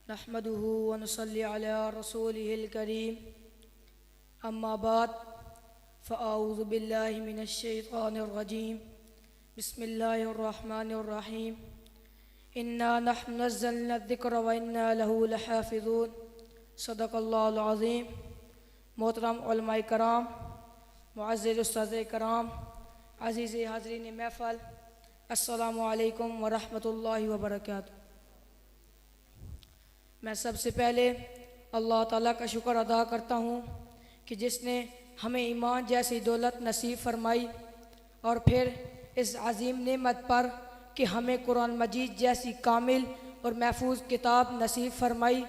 नहमदुहु व नसल्ली अला रसूलिहिल करीम अम्मा बाद फ़अऊज़ु बिल्लाहि मिनश शैतानिर रजीम बिस्मिल्लाहिर रहमानिर रहीम इन्ना नहनु नज़्ज़लना ज़िक्र व इन्ना लहू लहाफ़िज़ून सदक़ल्लाहुल अज़ीम। मोहतरम उलमाए कराम, मुअज़्ज़िज़ उस्ताज़े कराम, अज़ीज़ हाज़रीन महफ़ल, अस्सलामु अलैकुम व रहमतुल्लाहि व बरकातुहू। मैं सबसे पहले अल्लाह ताला का शुक्र अदा करता हूँ कि जिसने हमें ईमान जैसी दौलत नसीब फरमाई और फिर इस अजीम नेमत पर कि हमें कुरान मजीद जैसी कामिल और महफूज किताब नसीब फरमाई।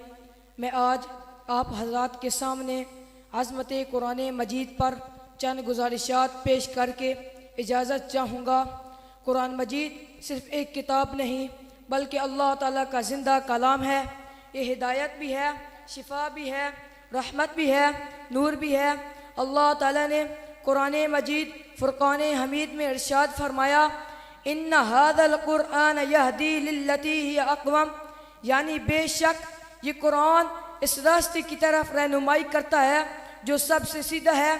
मैं आज आप हज़रात के सामने अज़मत कुरान मजीद पर चंद गुज़ारिशात पेश करके इजाज़त चाहूँगा। कुरान मजीद सिर्फ़ एक किताब नहीं बल्कि अल्लाह ताला का ज़िंदा कलाम है। ये हिदायत भी है, शिफा भी है, रहमत भी है, नूर भी है। अल्लाह ताला ने कुरान मजीद फ़ुरक़ान हमीद में इरशाद फरमाया, इन्ना हाज़ल कुरआन यहदी लिल्लती हिय अक़वम, यानी बेशक ये कुरान इस रास्ते की तरफ रहनुमाई करता है जो सबसे सीधा है।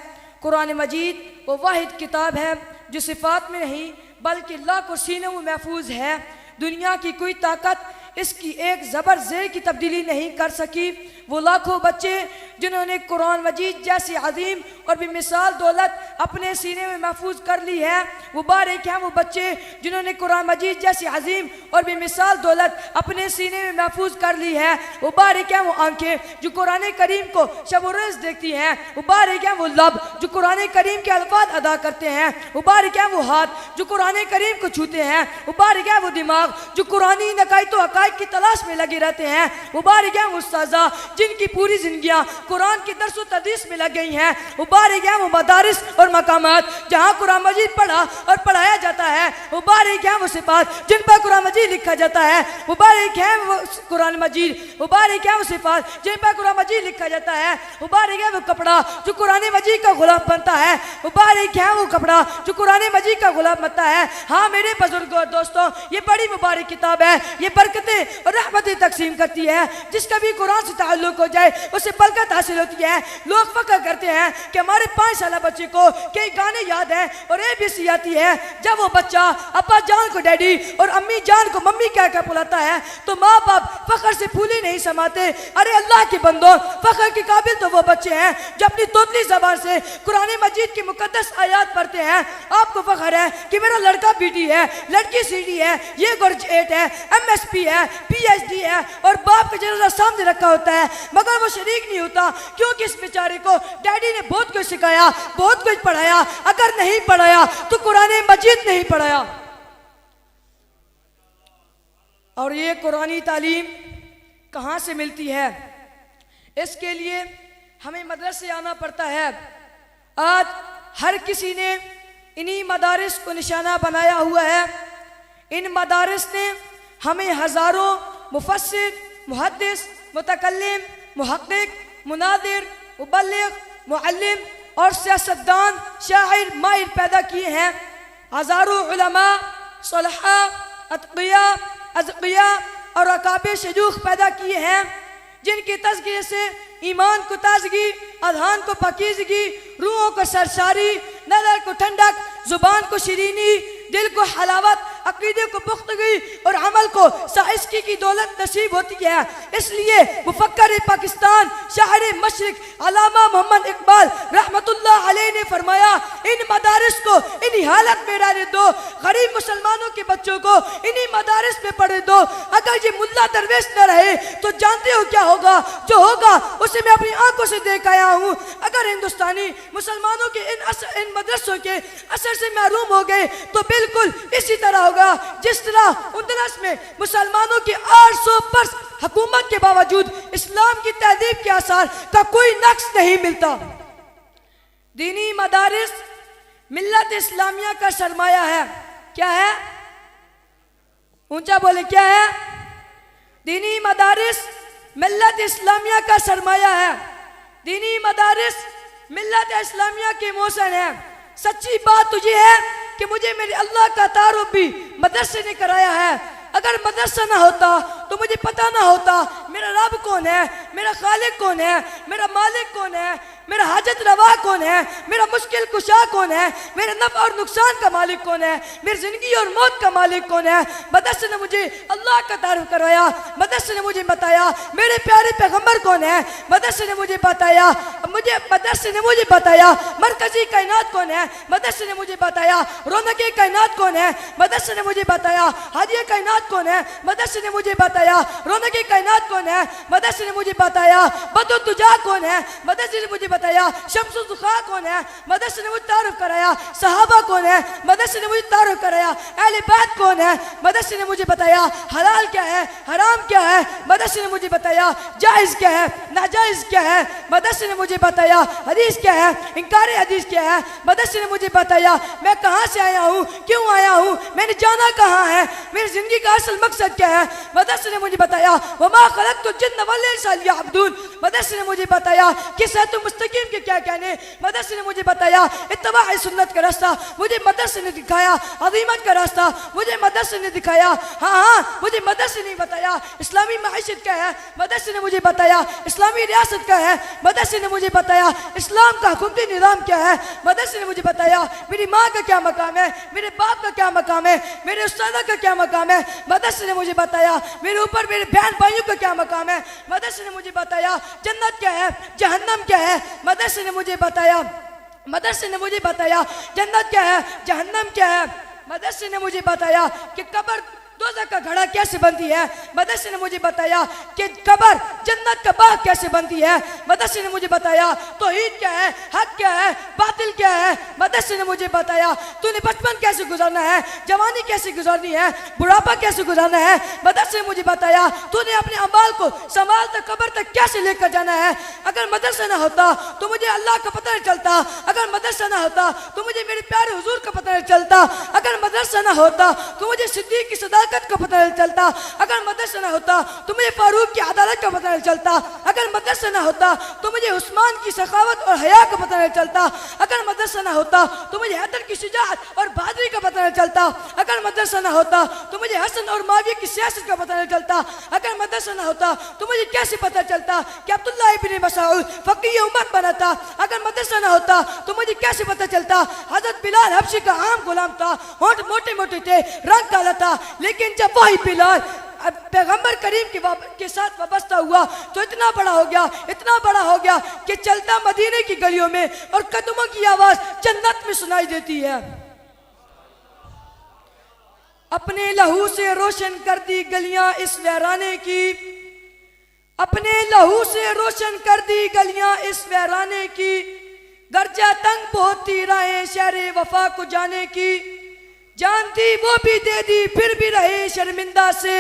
कुरान मजीद वो वाहिद किताब है जो सिफ़ात में नहीं बल्कि लाखों सीनों में महफूज है। दुनिया की कोई ताकत इसकी एक ज़बर ज़ेर की तब्दीली नहीं कर सकी। वो लाखों बच्चे जिन्होंने कुरान मजीद जैसी अजीम और बेमिसाल दौलत अपने सीने में महफूज कर ली है, वो बारिक हैं वो बच्चे जिन्होंने कुरान मजीद जैसी अजीम और बेमिसाल दौलत अपने सीने में महफूज कर ली है। वो बारिक हैं वो आंखें जो कुरान करीम को शब रोज़ देखती हैं। वो बारिक हैं वो लब जो कुरान करीम के अल्फाज अदा करते हैं। वो बारिक हैं वो हाथ जो कुरान करीम को छूते हैं। वो बारिक हैं वो दिमाग जो कुरानी नकायत व हक़ाइक़ की तलाश में लगे रहते हैं। वो बारिक हैं वो उस्ताज़ा जिनकी पूरी जिंदगियां कुरान की दर्स व तदरीस में लग गई हैं। वो बारिक हैं वो मदारिस और मकामात जहां कुरान मजीद पढ़ा और पढ़ाया जाता है। वो बारिक हैं वो सिफात जिन पर कुरान मजीद लिखा जाता है। वो बारिक हैं वो कुरान मजीद, वो बारिक हैं वो सिफात जिन पर कुरान मजीद लिखा जाता है। वो बारिक है वो कपड़ा जो कुरान मजीद का गुलाम बनता है। वो बारिक है वो कपड़ा जो कुरान मजीद का गुलाम बनता है। हाँ मेरे बुजुर्गों और दोस्तों, ये बड़ी मुबारक किताब है। ये बरकतें और रहमतें तकसीम करती है। जिसका भी कुरान से ताल्लुक हो जाए उसे बरकत हासिल होती है। लोग फख्र करते हैं कि हमारे 5 साल बच्चे को कई गाने याद हैं और ABC आती है। जब वो बच्चा अब्बा जान को डैडी और अम्मी जान को मम्मी कह कर बुलाता है तो माँ बाप फख्र से फूले नहीं समाते। अरे अल्लाह के बंदो, फख्र के काबिल तो वो बच्चे हैं जो अपनी तोतली जबान से कुरान मजीद की मुकद्दस आयात पढ़ते हैं। आपको फख्र है कि मेरा लड़का BD है, लड़की CD है, ये ग्रेजुएट है, MSP है, PhD है और बाप का जनाजा सामने रखा होता है मगर वो शरीक नहीं होता क्योंकि इस बेचारे को डैडी ने बहुत कुछ सिखाया, बहुत कुछ पढ़ाया। अगर नहीं पढ़ाया तो कुरान मजीद नहीं पढ़ाया। और ये कुरानी तालीम कहाँ से मिलती है? इसके लिए हमें मदरसे आना पड़ता है। आज हर किसी ने इन्हीं मदारिस को निशाना बनाया हुआ है। इन मदारिस ने हमें हज़ारों मुफस्सिर, मुहद्दिस, मुतकल्लिम, मुहक्किक, मुनादिर, मुबल्लिग, मुअल्लिम और सियासतदान, शायर, माहिर पैदा किए हैं। हज़ारों उलमा, सुलहा, अत्क़िया, अज़किया और अकाबिर शयूख पैदा किए हैं जिनके तज़किये से ईमान को ताजगी, अज़हान को पाकीज़गी, रूहों को सरसारी, नज़र को ठंडक, ज़ुबान को शिरीनी, दिल को हलावत, अक़ीदे को पुख्तगी और अमल को साइस्की की दौलत नसीब होती है। इसलिए मुफक्किर पाकिस्तान, शायर मशरिक अल्लामा मोहम्मद इकबाल रहमतुल्लाह अलैह ने फरमाया, इन मदारिस को इन्हीं हालत में रहने दो, गरीब मुसलमानों के बच्चों को इन्हीं मदारिस में पढ़े दो। अगर ये मुल्ला दरवेश न रहे तो जानते हो क्या होगा? जो होगा उसे मैं अपनी आंखों से देख आया हूँ। अगर हिंदुस्तानी मुसलमानों के इन मदरसों के असर से महरूम हो गए तो बिल्कुल इसी तरह होगा जिस तरह उंदलस में मुसलमानों की 800 वर्ष हुकूमत के बावजूद इस्लाम की तहजीब के आसार का कोई नक्श नहीं मिलता। दीनी मदारिस मिल्लत इस्लामिया का सरमाया है। क्या है? ऊंचा बोले, क्या है? दीनी मदारिस मिल्लत इस्लामिया का सरमाया है। दीनी मदारिस मिल्लत इस्लामिया के मोहसन है। सच्ची बात तो ये है कि मुझे मेरे अल्लाह का तारुफ भी मदरसे ने कराया है। अगर मदरसा ना होता तो मुझे पता ना होता मेरा रब कौन है, मेरा खालिक कौन है, मेरा मालिक कौन है, मेरा हाजत रवा कौन है, मेरा मुश्किल कुशा कौन है, मेरे नफ़ और नुकसान का मालिक कौन है, मेरी ज़िंदगी और मौत का मालिक कौन है। मदरसे ने मुझे अल्लाह का तारुफ करवाया। मदरसे ने मुझे बताया मेरे प्यारे पैगम्बर कौन है। मदरसे ने मुझे बताया मरकज़ी कायनात कौन है। मदरसे ने मुझे बताया रौनक़े कायनात कौन है। मदरसे ने मुझे बताया हादिया कायनात कौन है। मदरसे ने मुझे बताया रौनक़े कायनात कौन है। मदरसे ने मुझे बताया बदुद्दुजा कौन है। मदरसे ने मुझे बताया शम्सुद्दुखा कौन है। मदरसे ने मुझे तारुफ कराया सहाबा कौन है। मदरसे ने मुझे तारुफ कराया अहले बैत कौन है। मदरसे ने मुझे बताया हलाल क्या है, हराम क्या है। मदरसे ने मुझे बताया जायज़ क्या है, नाजायज़ क्या है। मदरसे ने मुझे बताया हदीस क्या है, इनकार हदीस क्या है। मदरसे ने मुझे बताया मैं कहाँ से आया हूँ, क्यों आया हूँ, मैंने जाना कहाँ है, मेरी ज़िंदगी का असल मकसद क्या है। मदरसे ने मुझे बताया वमा खलक़तुल जिन्न वल इंसा लियअबुदून। मदरसे ने मुझे बताया कि सिरातुल मुस्तकीम के क्या कहने। मदरसे ने मुझे बताया इत्तिबा सुन्नत का रास्ता मुझे मदरसे ने दिखाया। अज़ीमत का रास्ता मुझे मदरसे ने दिखाया। हाँ, मुझे मदरसे ने बताया इस्लामी माइशत क्या है। मदरसे ने मुझे बताया इस्लामी रियासत क्या है। मदरसे ने मुझे बताया इस्लाम का हुकूमती निज़ाम क्या है। मदरसे ने मुझे बताया मेरी माँ का क्या मकाम है, मेरे बाप का क्या मकाम है, मेरे उस्ताद का क्या मकाम है। मदरसे ने मुझे बताया मेरे ऊपर मेरे बहन भाइयों का क्या मकाम है। मदरसे ने मुझे बताया जन्नत क्या है, जहन्नम क्या है। मदरसे ने मुझे बताया जन्नत क्या है, जहन्नम क्या है। मदरसे ने मुझे बताया कि कब्र दोज़ख का घड़ा कैसे बनती है। मदरसे ने मुझे बताया कि कब्र जन्नत का बाग कैसे बनती है। मदरसे ने मुझे बताया तौहीद क्या है, हक क्या है, बातिल क्या है। मदरसे ने मुझे बताया तूने बचपन कैसे गुजारना है, जवानी कैसे गुजारनी है, बुढ़ापा कैसे गुजारना है। मदरसे ने मुझे बताया तूने अपने अमाल को संभाल तक कब्र तक कैसे लेकर जाना है। अगर मदरसा ना होता तो मुझे अल्लाह का पता नहीं चलता। अगर मदरसा ना होता तो मुझे मेरे प्यारे हुजूर का पता नहीं चलता। अगर मदरसा ना होता तो मुझे सिद्दीक की सदाकत का पता नहीं चलता। अगर मदरसा ना होता तो मुझे फारूक की अदालत का पता नहीं चलता। अगर मदरसा ना होता तो मुझे उस्मान की सखावत और हया का पता नहीं चलता। अगर मदरसा ना होता तो मुझे हैदर की शुजाअत और बहादुरी का पता नहीं चलता। अगर मदरसा ना होता तो मुझे हसन और माविया की सियासत का पता नहीं चलता। अगर मदरसा ना होता तो मुझे कैसे पता चलता कि अब्दुल्लाह इब्न मसऊद फकीह उम्मत बना था। अगर मदरसा ना होता तो मुझे कैसे पता चलता हजरत बिलाल हबशी का आम गुलाम था, होंठ मोटे मोटे थे, रंग काला था, लेकिन जब वही बिलाल पैगंबर करीम के साथ वाबस्ता हुआ तो इतना बड़ा हो गया कि चलता मदीने की गलियों में और कदमों की आवाज जन्नत में सुनाई देती है। अपने लहू से रोशन कर दी गलियां इस वीराने की, अपने लहू से रोशन कर दी गलियां इस वीराने की। गर्जा तंग होती राहें शहरे वफा को जाने की, जानती वो भी दे दी फिर भी रहे शर्मिंदा से।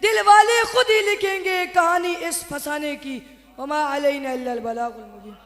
दिल वाले खुद ही लिखेंगे कहानी इस फसाने की। वमा अलैना इल्लल बलागुल मुबीन।